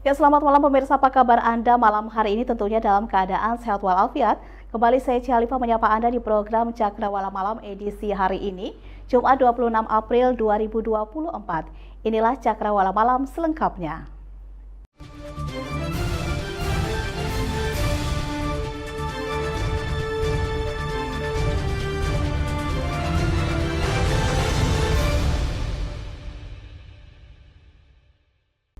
Ya, selamat malam pemirsa, apa kabar Anda malam hari ini? Tentunya dalam keadaan sehat walafiat. Kembali saya Cialifah menyapa Anda di program Cakrawala Malam edisi hari ini, Jumat 26 April 2024. Inilah Cakrawala Malam selengkapnya.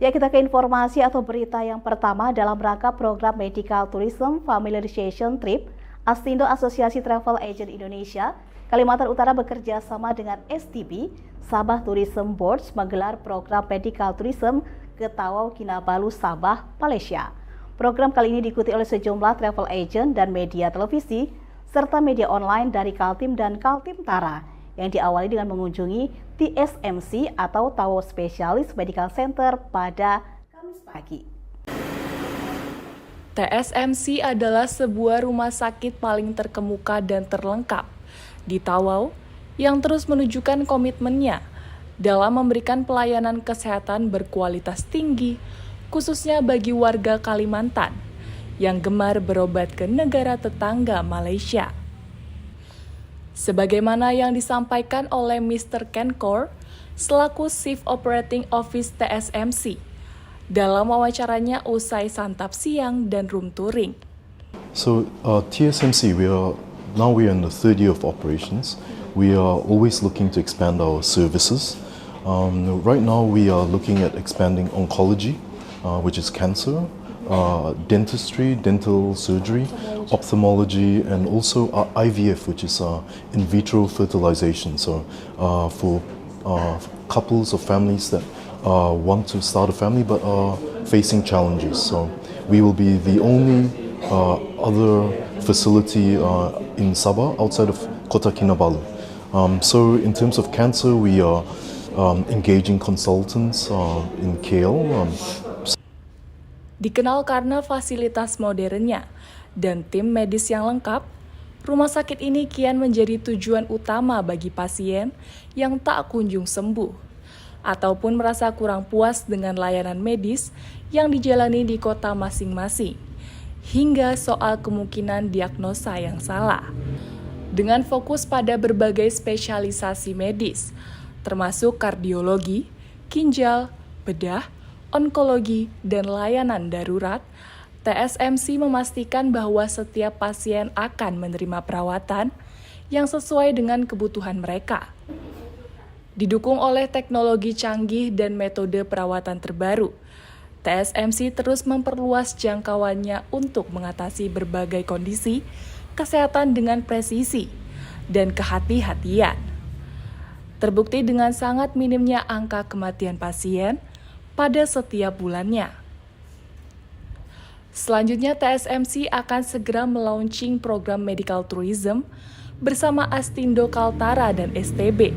Ya, kita ke informasi atau berita yang pertama dalam rangka program Medical Tourism Familiarization Trip. Astindo Asosiasi Travel Agent Indonesia Kalimantan Utara bekerja sama dengan STB Sabah Tourism Board menggelar program Medical Tourism ke Tawau Kinabalu, Sabah, Malaysia. Program kali ini diikuti oleh sejumlah travel agent dan media televisi serta media online dari Kaltim dan Kaltim Tara yang diawali dengan mengunjungi TSMC atau Tawau Specialist Medical Center pada Kamis pagi. TSMC adalah sebuah rumah sakit paling terkemuka dan terlengkap di Tawau yang terus menunjukkan komitmennya dalam memberikan pelayanan kesehatan berkualitas tinggi, khususnya bagi warga Kalimantan yang gemar berobat ke negara tetangga Malaysia. Sebagaimana yang disampaikan oleh Mr. Ken Kor, selaku Chief Operating Office TSMC, dalam wawancaranya usai santap siang dan room touring. So TSMC, we are in the third year of operations. We are always looking to expand our services. Right now we are looking at expanding oncology, which is cancer, dentistry, dental surgery, ophthalmology, and also IVF, which is in vitro fertilization. So for couples or families that want to start a family but are facing challenges. So we will be the only other facility in Sabah outside of Kota Kinabalu. So in terms of cancer, we are engaging consultants in KL. Dikenal karena fasilitas modernnya dan tim medis yang lengkap, rumah sakit ini kian menjadi tujuan utama bagi pasien yang tak kunjung sembuh ataupun merasa kurang puas dengan layanan medis yang dijalani di kota masing-masing, hingga soal kemungkinan diagnosa yang salah. Dengan fokus pada berbagai spesialisasi medis, termasuk kardiologi, ginjal, bedah, onkologi, dan layanan darurat, TSMC memastikan bahwa setiap pasien akan menerima perawatan yang sesuai dengan kebutuhan mereka. Didukung oleh teknologi canggih dan metode perawatan terbaru, TSMC terus memperluas jangkauannya untuk mengatasi berbagai kondisi kesehatan dengan presisi dan kehati-hatian. Terbukti dengan sangat minimnya angka kematian pasien pada setiap bulannya. Selanjutnya, TSMC akan segera melaunching program medical tourism bersama Astindo Kaltara dan STB,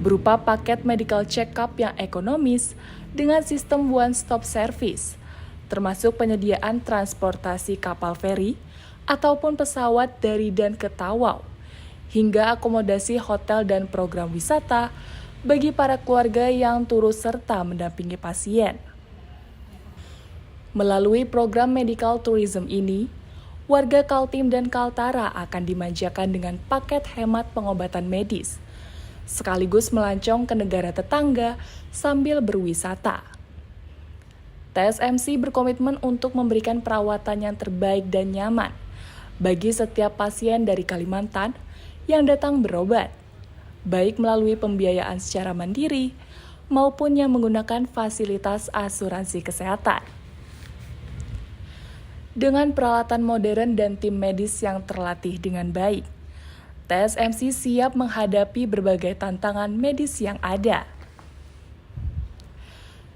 berupa paket medical check-up yang ekonomis dengan sistem one-stop service, termasuk penyediaan transportasi kapal feri ataupun pesawat dari dan ke Tawau, hingga akomodasi hotel dan program wisata bagi para keluarga yang turut serta mendampingi pasien. Melalui program medical tourism ini, warga Kaltim dan Kaltara akan dimanjakan dengan paket hemat pengobatan medis, sekaligus melancong ke negara tetangga sambil berwisata. TSMC berkomitmen untuk memberikan perawatan yang terbaik dan nyaman bagi setiap pasien dari Kalimantan yang datang berobat, baik melalui pembiayaan secara mandiri maupun yang menggunakan fasilitas asuransi kesehatan. Dengan peralatan modern dan tim medis yang terlatih dengan baik, TSMC siap menghadapi berbagai tantangan medis yang ada.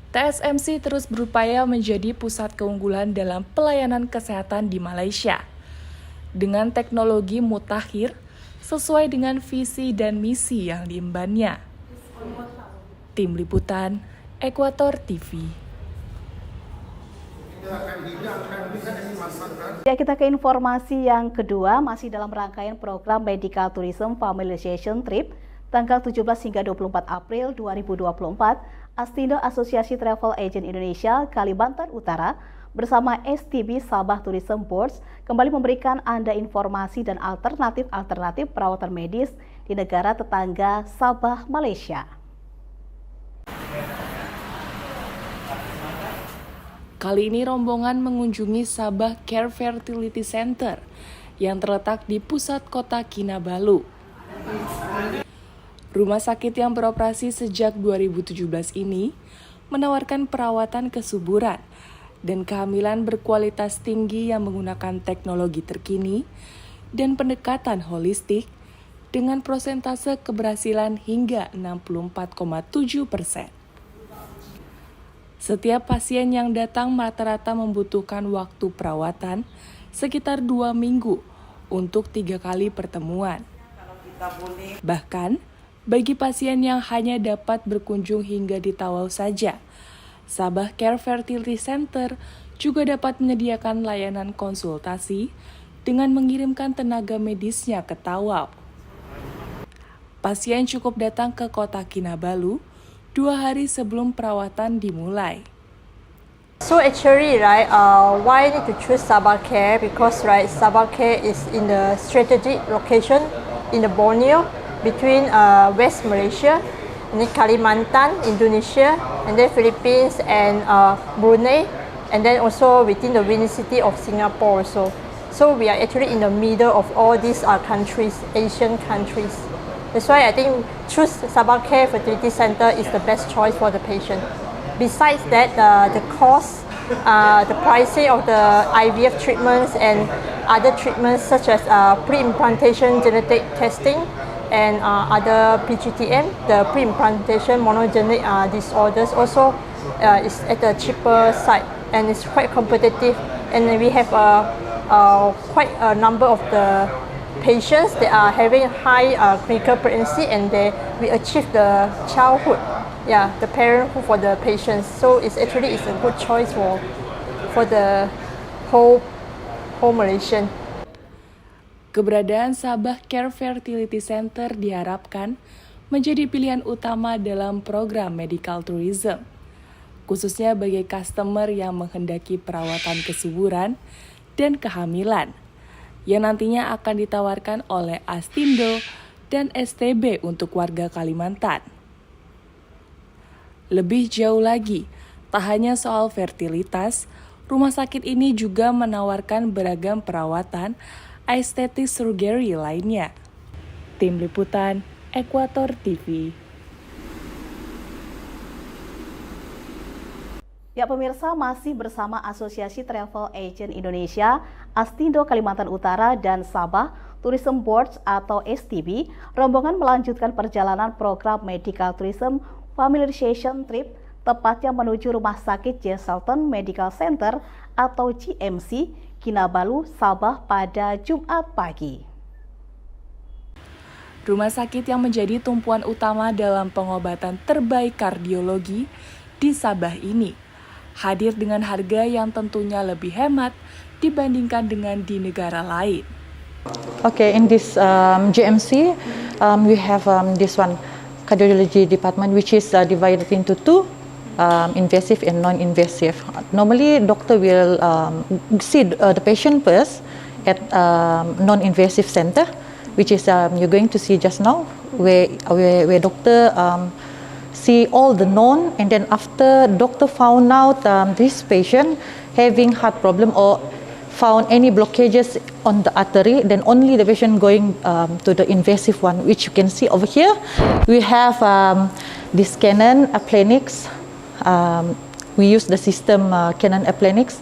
TSMC terus berupaya menjadi pusat keunggulan dalam pelayanan kesehatan di Malaysia, dengan teknologi mutakhir sesuai dengan visi dan misi yang diembannya. Tim Liputan, Ekuator TV. Ya, kita ke informasi yang kedua, masih dalam rangkaian program Medical Tourism Familiarization Trip tanggal 17 hingga 24 April 2024, Astindo Asosiasi Travel Agent Indonesia Kalimantan Utara bersama STB Sabah Tourism Boards kembali memberikan Anda informasi dan alternatif perawatan medis di negara tetangga Sabah, Malaysia. Kali ini rombongan mengunjungi Sabah Care Fertility Center yang terletak di pusat kota Kinabalu. Rumah sakit yang beroperasi sejak 2017 ini menawarkan perawatan kesuburan dan kehamilan berkualitas tinggi yang menggunakan teknologi terkini dan pendekatan holistik dengan prosentase keberhasilan hingga 64,7%. Setiap pasien yang datang rata-rata membutuhkan waktu perawatan sekitar 2 minggu untuk 3 kali pertemuan. Bahkan, bagi pasien yang hanya dapat berkunjung hingga di Tawau saja, Sabah Care Fertility Center juga dapat menyediakan layanan konsultasi dengan mengirimkan tenaga medisnya ke Tawau. Pasien cukup datang ke kota Kinabalu 2 hari sebelum perawatan dimulai. So actually, why I need to choose Sabah Care? Because Sabah Care is in the strategic location in the Borneo between West Malaysia, and then Kalimantan, Indonesia, and then Philippines and Brunei, and then also within the vicinity of Singapore also. So we are actually in the middle of all these countries, Asian countries. That's why I think choose Sabah Care Fertility Center is the best choice for the patient. Besides that, the cost, the pricing of the IVF treatments and other treatments such as pre-implantation genetic testing and other PGTM, the pre-implantation monogenic disorders also is at a cheaper side and it's quite competitive. And we have quite a number of the patients that are having high clinical pregnancy and we achieve the childhood, the parenthood for the patients. So it's a good choice for the whole Malaysian. Keberadaan Sabah Care Fertility Center diharapkan menjadi pilihan utama dalam program medical tourism, khususnya bagi customer yang menghendaki perawatan kesuburan dan kehamilan, yang nantinya akan ditawarkan oleh Astindo dan STB untuk warga Kalimantan. Lebih jauh lagi, tak hanya soal fertilitas, rumah sakit ini juga menawarkan beragam perawatan estetik surgery lainnya. Tim Liputan, Ekuator TV. Ya pemirsa, masih bersama Asosiasi Travel Agent Indonesia, Astindo Kalimantan Utara dan Sabah Tourism Boards atau STB, rombongan melanjutkan perjalanan program Medical Tourism Familiarization Trip, tepatnya menuju Rumah Sakit Jesselton Medical Center atau GMC, Kinabalu, Sabah pada Jumat pagi. Rumah sakit yang menjadi tumpuan utama dalam pengobatan terbaik kardiologi di Sabah ini hadir dengan harga yang tentunya lebih hemat dibandingkan dengan di negara lain. Okay, in this GMC, we have this one cardiology department, which is divided into two, invasive and non-invasive. Normally, doctor will see the patient first at non-invasive center, which is you're going to see just now, where doctor see all the known, and then after doctor found out this patient having heart problem or found any blockages on the artery, then only the patient going to the invasive one, which you can see over here. We have this Canon Applanix. We use the system Canon Applanix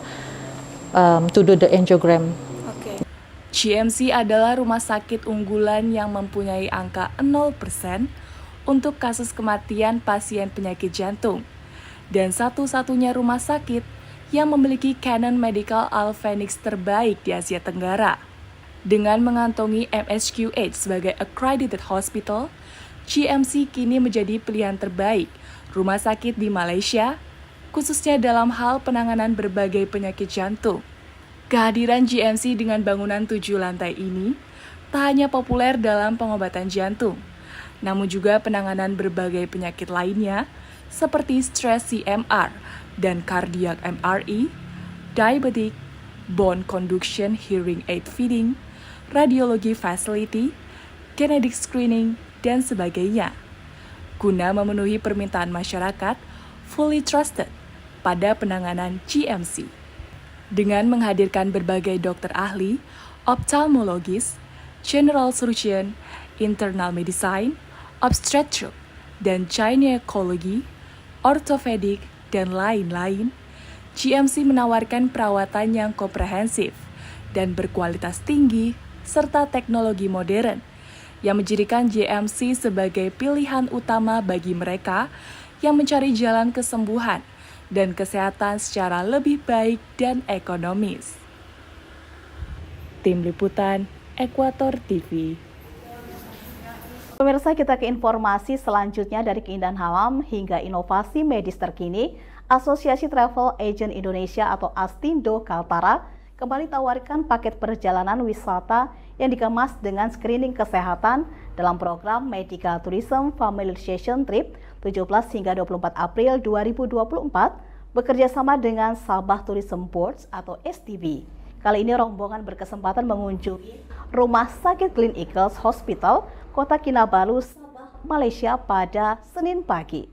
to do the angiogram. GMC adalah rumah sakit unggulan yang mempunyai angka 0% untuk kasus kematian pasien penyakit jantung, dan satu-satunya rumah sakit yang memiliki Canon Medical Applanix terbaik di Asia Tenggara. Dengan mengantongi MHQH sebagai accredited hospital, GMC kini menjadi pilihan terbaik rumah sakit di Malaysia, khususnya dalam hal penanganan berbagai penyakit jantung. Kehadiran GMC dengan bangunan 7 lantai ini tak hanya populer dalam pengobatan jantung, namun juga penanganan berbagai penyakit lainnya seperti stress CMR dan cardiac MRE, diabetic, bone conduction hearing aid feeding, radiologi facility, genetic screening, dan sebagainya, guna memenuhi permintaan masyarakat fully trusted pada penanganan GMC. Dengan menghadirkan berbagai dokter ahli, ophthalmologis, general surgeon, internal medicine, obstetric, dan gynecology, orthopedic, dan lain-lain, GMC menawarkan perawatan yang komprehensif dan berkualitas tinggi serta teknologi modern yang menjadikan GMC sebagai pilihan utama bagi mereka yang mencari jalan kesembuhan dan kesehatan secara lebih baik dan ekonomis. Tim Liputan, Ekuator TV. Pemirsa, kita ke informasi selanjutnya. Dari keindahan alam hingga inovasi medis terkini, Asosiasi Travel Agent Indonesia atau Astindo Kaltara kembali tawarkan paket perjalanan wisata yang dikemas dengan screening kesehatan dalam program Medical Tourism Familiarization Trip 17 hingga 24 April 2024 bekerjasama dengan Sabah Tourism Boards atau STB. Kali ini rombongan berkesempatan mengunjungi Rumah Sakit Glen Eagles Hospital, Kota Kinabalu, Sabah, Malaysia pada Senin pagi.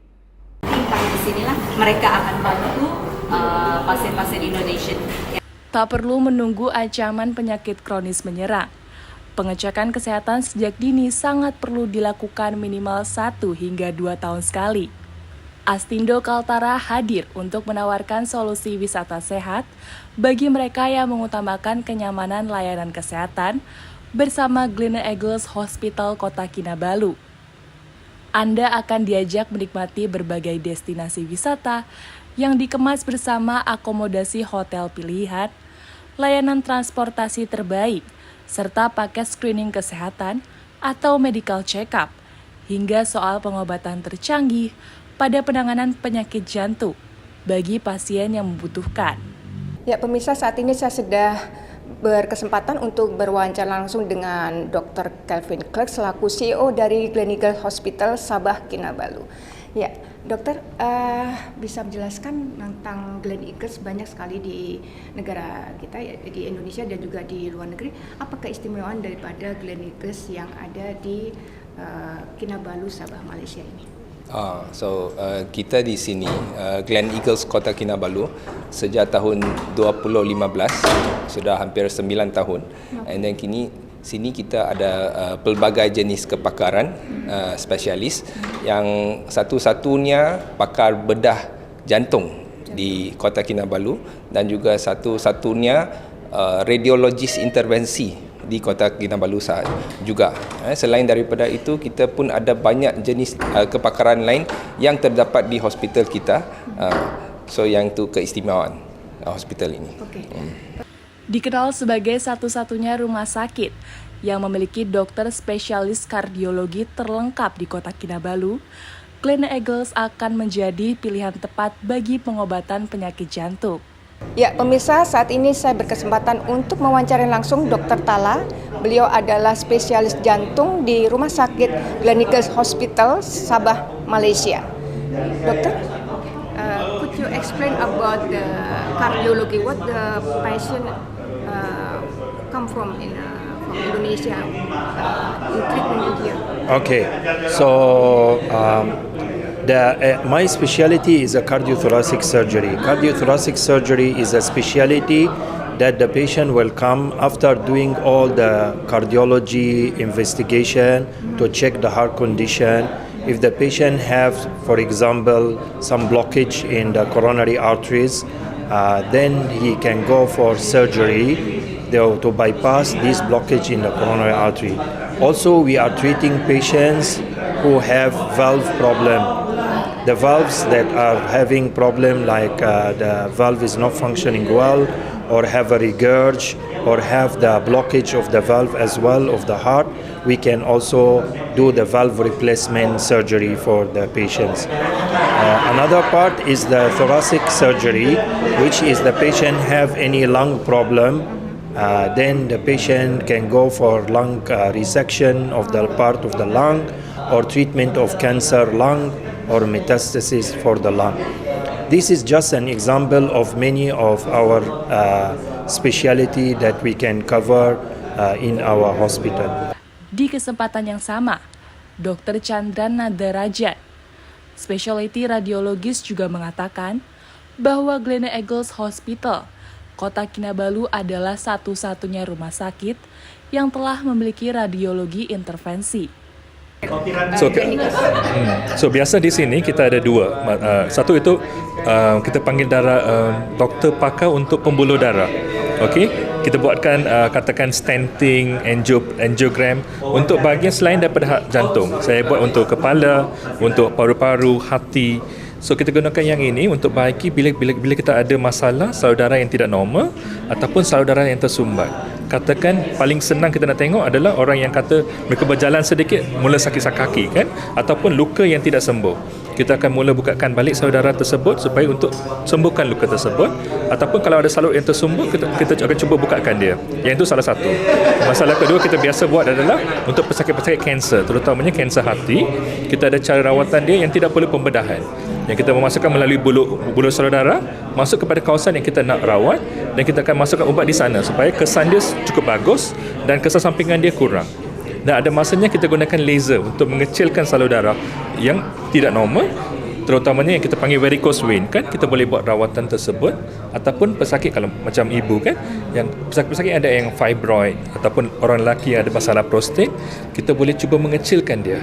Di sinilah mereka akan bantu pasien-pasien Indonesia. Tak perlu menunggu ancaman penyakit kronis menyerang. Pengecekan kesehatan sejak dini sangat perlu dilakukan minimal 1 hingga 2 tahun sekali. Astindo Kaltara hadir untuk menawarkan solusi wisata sehat bagi mereka yang mengutamakan kenyamanan layanan kesehatan bersama Glen Eagles Hospital Kota Kinabalu. Anda akan diajak menikmati berbagai destinasi wisata yang dikemas bersama akomodasi hotel pilihan, layanan transportasi terbaik, serta paket screening kesehatan atau medical check-up, hingga soal pengobatan tercanggih pada penanganan penyakit jantung bagi pasien yang membutuhkan. Ya, pemirsa, saat ini saya sudah berkesempatan untuk berwawancara langsung dengan Dr. Kelvin Clark selaku CEO dari Glen Eagles Hospital Sabah Kinabalu. Ya, dokter, bisa menjelaskan tentang Glen Eagles banyak sekali di negara kita, ya, di Indonesia dan juga di luar negeri. Apa keistimewaan daripada Glen Eagles yang ada di Kinabalu, Sabah, Malaysia ini? Kita di sini Glen Eagles Kota Kinabalu sejak tahun 2015, sudah hampir 9 tahun. And then kini sini kita ada pelbagai jenis kepakaran spesialis, yang satu-satunya pakar bedah jantung di Kota Kinabalu dan juga satu-satunya radiologis intervensi di Kota Kinabalu juga. Selain daripada itu, kita pun ada banyak jenis kepakaran lain yang terdapat di hospital kita. So yang itu keistimewaan hospital ini. Dikenal sebagai satu-satunya rumah sakit yang memiliki dokter spesialis kardiologi terlengkap di Kota Kinabalu, Glen Eagles akan menjadi pilihan tepat bagi pengobatan penyakit jantung. Ya, pemirsa, saat ini saya berkesempatan untuk mewawancarai langsung Dr. Tala. Beliau adalah spesialis jantung di Rumah Sakit Glen Eagles Hospital, Sabah, Malaysia. Dokter, could you explain about the cardiology? What the patient come from Indonesia in treatment here? Okay, so my specialty is a cardiothoracic surgery. Cardiothoracic surgery is a specialty that the patient will come after doing all the cardiology investigation to check the heart condition. If the patient have, for example, some blockage in the coronary arteries, then he can go for surgery to bypass this blockage in the coronary artery. Also, we are treating patients who have valve problem. The valves that are having problem, like the valve is not functioning well, or have a regurg, or have the blockage of the valve as well of the heart, we can also do the valve replacement surgery for the patients. Another part is the thoracic surgery, which is the patient have any lung problem. Then the patient can go for lung resection of the part of the lung, or treatment of cancer lung, or metastasis for the lung. This is just an example of many of our specialty that we can cover in our hospital. Di kesempatan yang sama, Dr. Chandran Nadarajat, spesialty radiologis juga mengatakan bahwa Glen Eagles Hospital, Kota Kinabalu adalah satu-satunya rumah sakit yang telah memiliki radiologi intervensi. So biasa di sini kita ada dua. Satu itu kita panggil doktor pakar untuk pembuluh darah. Okey, kita buatkan katakan stenting, angiogram untuk bahagian selain daripada jantung. Saya buat untuk kepala, untuk paru-paru, hati. So kita gunakan yang ini untuk baiki bila kita ada masalah salur darah yang tidak normal ataupun salur darah yang tersumbat. Katakan paling senang kita nak tengok adalah orang yang kata mereka berjalan sedikit mula sakit kaki kan, ataupun luka yang tidak sembuh. Kita akan mula bukakan balik salur darah tersebut supaya untuk sembuhkan luka tersebut, ataupun kalau ada salur yang tersumbat kita akan cuba bukakan dia. Yang itu salah satu. Masalah kedua kita biasa buat adalah untuk pesakit-pesakit kanser, terutamanya kanser hati, kita ada cara rawatan dia yang tidak perlu pembedahan. Yang kita memasukkan melalui buluh salur darah masuk kepada kawasan yang kita nak rawat, dan kita akan masukkan ubat di sana supaya kesan dia cukup bagus dan kesan sampingan dia kurang. Dan ada masanya kita gunakan laser untuk mengecilkan salur darah yang tidak normal, terutamanya yang kita panggil varicose vein kan, kita boleh buat rawatan tersebut. Ataupun pesakit kalau macam ibu kan, yang pesakit ada yang fibroid ataupun orang lelaki yang ada masalah prostat, kita boleh cuba mengecilkan dia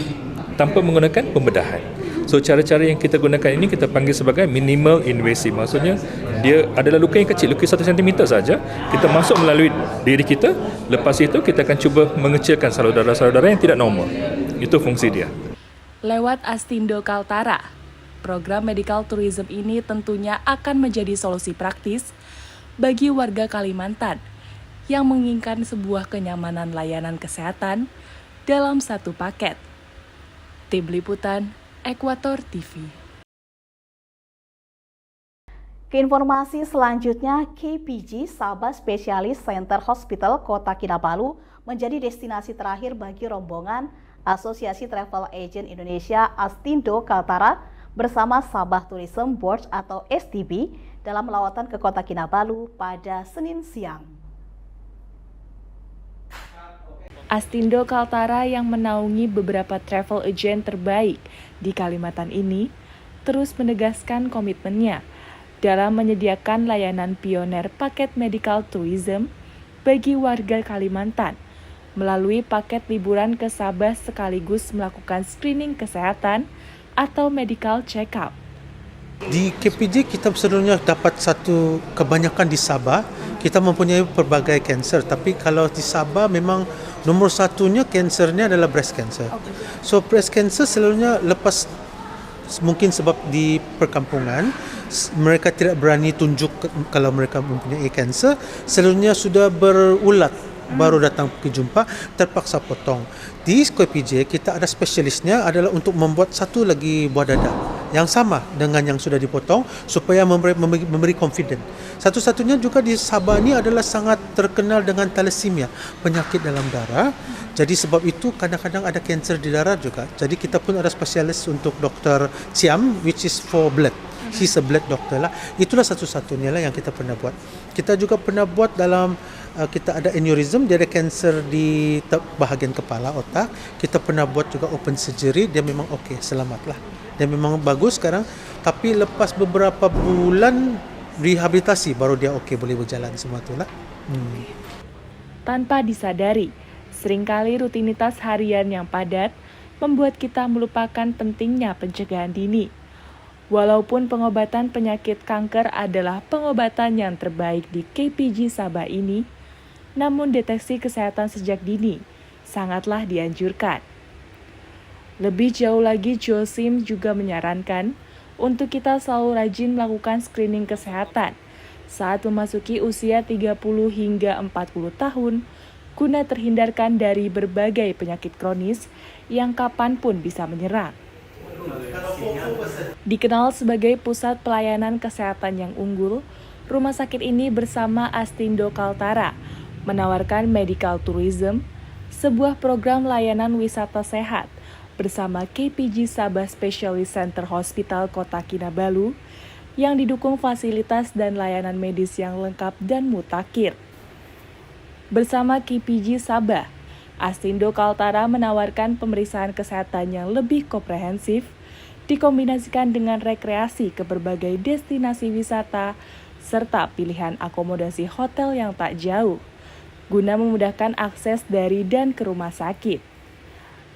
tanpa menggunakan pembedahan. So cara-cara yang kita gunakan ini kita panggil sebagai minimal invasive. Maksudnya dia adalah luka yang kecil, luka 1 cm saja. Kita masuk melalui diri kita, lepas itu kita akan cuba mengecilkan salur darah yang tidak normal. Itu fungsi dia. Lewat Astindo Kaltara, program medical tourism ini tentunya akan menjadi solusi praktis bagi warga Kalimantan yang menginginkan sebuah kenyamanan layanan kesehatan dalam satu paket. Tim Liputan Ekuator TV. Keinformasi selanjutnya, KPG Sabah Specialist Center Hospital Kota Kinabalu menjadi destinasi terakhir bagi rombongan Asosiasi Travel Agent Indonesia Astindo Kaltara bersama Sabah Tourism Board atau STB dalam lawatan ke Kota Kinabalu pada Senin siang. Astindo Kaltara yang menaungi beberapa travel agent terbaik di Kalimantan ini terus menegaskan komitmennya dalam menyediakan layanan pioner paket medical tourism bagi warga Kalimantan melalui paket liburan ke Sabah sekaligus melakukan screening kesehatan atau medical check-up. Di KPJ kita sebenarnya dapat satu kebanyakan di Sabah, kita mempunyai pelbagai kanser, tapi kalau di Sabah memang nomor satunya kansernya adalah breast cancer. So breast cancer selalunya lepas mungkin sebab di perkampungan mereka tidak berani tunjuk kalau mereka mempunyai kanser, selalunya sudah berulat baru datang pergi jumpa, terpaksa potong. Di KPJ kita ada spesialisnya adalah untuk membuat satu lagi buah dada yang sama dengan yang sudah dipotong supaya memberi confident. Satu-satunya juga di Sabah ini adalah sangat terkenal dengan thalassemia, penyakit dalam darah. Jadi sebab itu kadang-kadang ada kanser di darah juga. Jadi kita pun ada spesialis untuk Dr. Ciam, which is for blood. He's a blood doctor lah. Itulah satu-satunya lah yang kita pernah buat. Kita juga pernah buat dalam kita ada aneurysm, dia ada kanser di bahagian kepala, otak. Kita pernah buat juga open surgery, dia memang okey, selamatlah. Dia memang bagus sekarang, tapi lepas beberapa bulan rehabilitasi baru dia okey, boleh berjalan semua itulah. Tanpa disadari, seringkali rutinitas harian yang padat membuat kita melupakan pentingnya pencegahan dini. Walaupun pengobatan penyakit kanker adalah pengobatan yang terbaik di KPG Sabah ini, namun deteksi kesehatan sejak dini sangatlah dianjurkan. Lebih jauh lagi, Josim juga menyarankan untuk kita selalu rajin melakukan screening kesehatan saat memasuki usia 30 hingga 40 tahun guna terhindarkan dari berbagai penyakit kronis yang kapanpun bisa menyerang. Dikenal sebagai pusat pelayanan kesehatan yang unggul, rumah sakit ini bersama Astindo Kaltara menawarkan medical tourism, sebuah program layanan wisata sehat bersama KPG Sabah Specialist Center Hospital Kota Kinabalu yang didukung fasilitas dan layanan medis yang lengkap dan mutakhir. Bersama KPG Sabah, Astindo Kaltara menawarkan pemeriksaan kesehatan yang lebih komprehensif, dikombinasikan dengan rekreasi ke berbagai destinasi wisata, serta pilihan akomodasi hotel yang tak jauh, guna memudahkan akses dari dan ke rumah sakit.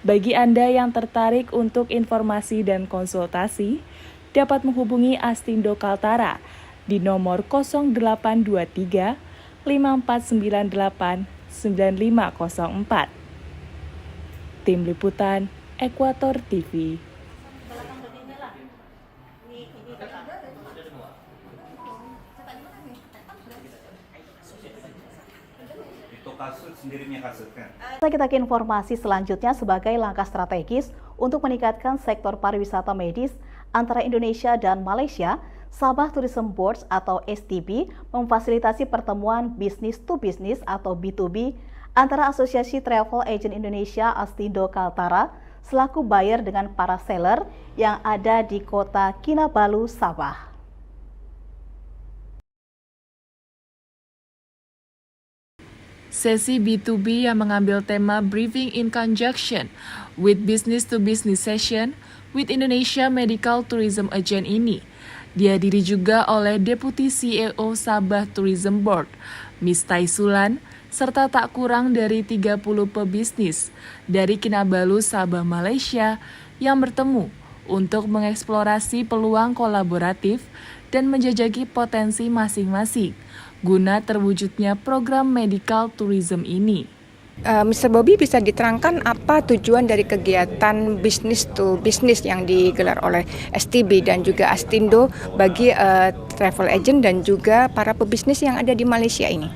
Bagi Anda yang tertarik untuk informasi dan konsultasi, dapat menghubungi Astindo Kaltara di nomor 0823 5498 9504. Tim Liputan Ekuator TV. Kita ke informasi selanjutnya sebagai langkah strategis untuk meningkatkan sektor pariwisata medis antara Indonesia dan Malaysia. Sabah Tourism Board atau STB memfasilitasi pertemuan bisnis to bisnis atau B2B antara Asosiasi Travel Agent Indonesia Astindo Kaltara selaku buyer dengan para seller yang ada di Kota Kinabalu, Sabah. Sesi B2B yang mengambil tema Briefing in Conjunction with Business to Business Session with Indonesia Medical Tourism Agent ini dihadiri juga oleh Deputi CEO Sabah Tourism Board, Miss Taisulan, serta tak kurang dari 30 pebisnis dari Kinabalu, Sabah, Malaysia yang bertemu untuk mengeksplorasi peluang kolaboratif dan menjajaki potensi masing-masing guna terwujudnya program medical tourism ini. Mr. Bobby, bisa diterangkan apa tujuan dari kegiatan business to business yang digelar oleh STB dan juga Astindo bagi travel agent dan juga para pebisnis yang ada di Malaysia ini?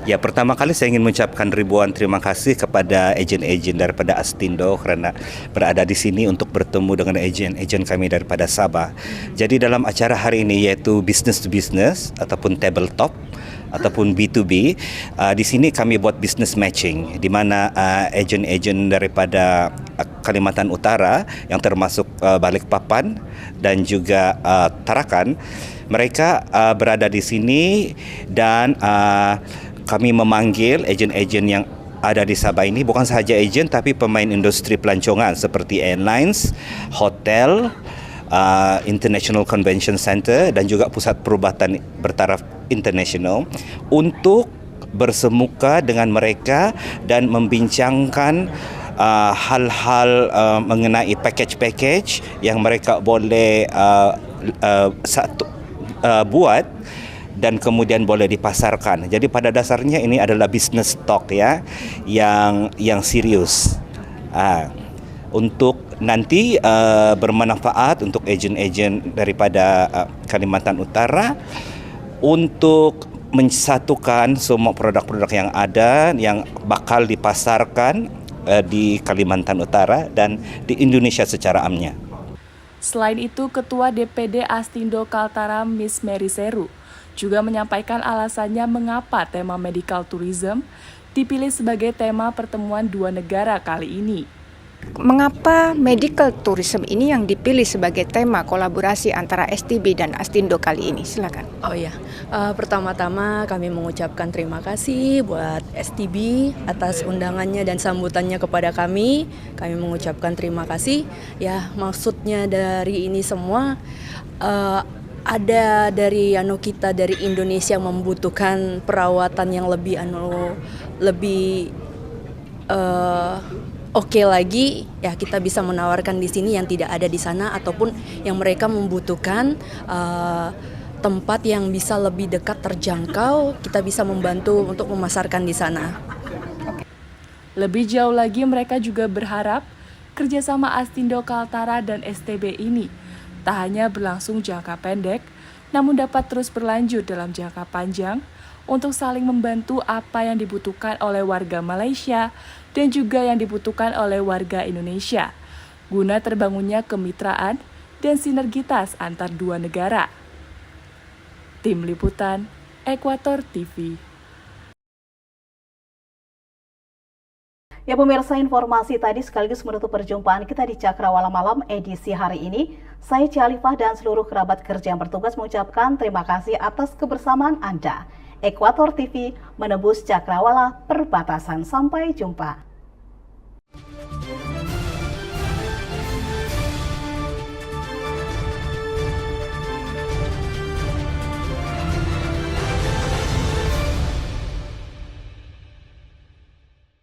Ya, pertama kali saya ingin mengucapkan ribuan terima kasih kepada agen-agen daripada Astindo kerana berada di sini untuk bertemu dengan agen-agen kami daripada Sabah. Jadi dalam acara hari ini yaitu business to business ataupun tabletop ataupun B2B, di sini kami buat business matching di mana agen-agen daripada Kalimantan Utara yang termasuk Balikpapan dan juga Tarakan, mereka berada di sini dan kami memanggil agen-agen yang ada di Sabah ini bukan sahaja agen tapi pemain industri pelancongan seperti airlines, hotel, International Convention Center dan juga pusat perubatan bertaraf internasional untuk bersemuka dengan mereka dan membincangkan hal-hal mengenai package-package yang mereka boleh buat dan kemudian boleh dipasarkan. Jadi pada dasarnya ini adalah business talk ya yang serius. Untuk nanti bermanfaat untuk agen-agen daripada Kalimantan Utara untuk mensatukan semua produk-produk yang ada yang bakal dipasarkan di Kalimantan Utara dan di Indonesia secara amnya. Selain itu, Ketua DPD Astindo Kaltara Miss Mary Seru juga menyampaikan alasannya mengapa tema medical tourism dipilih sebagai tema pertemuan dua negara kali ini. Mengapa medical tourism ini yang dipilih sebagai tema kolaborasi antara STB dan Astindo kali ini? Silakan. Pertama-tama kami mengucapkan terima kasih buat STB atas undangannya dan sambutannya kepada kami. Kami mengucapkan terima kasih. Ya, maksudnya dari ini semua ada dari kita dari Indonesia membutuhkan perawatan yang lebih oke lagi, ya kita bisa menawarkan di sini yang tidak ada di sana ataupun yang mereka membutuhkan tempat yang bisa lebih dekat terjangkau, kita bisa membantu untuk memasarkan di sana. Lebih jauh lagi mereka juga berharap kerjasama Astindo Kaltara dan STB ini tak hanya berlangsung jangka pendek, namun dapat terus berlanjut dalam jangka panjang untuk saling membantu apa yang dibutuhkan oleh warga Malaysia dan juga yang dibutuhkan oleh warga Indonesia, guna terbangunnya kemitraan dan sinergitas antar dua negara. Tim Liputan Ekuator TV. Ya pemirsa, informasi tadi sekaligus menutup perjumpaan kita di Cakrawala Malam edisi hari ini. Saya Cialifah dan seluruh kerabat kerja yang bertugas mengucapkan terima kasih atas kebersamaan Anda. Ekuator TV menembus Cakrawala perbatasan. Sampai jumpa.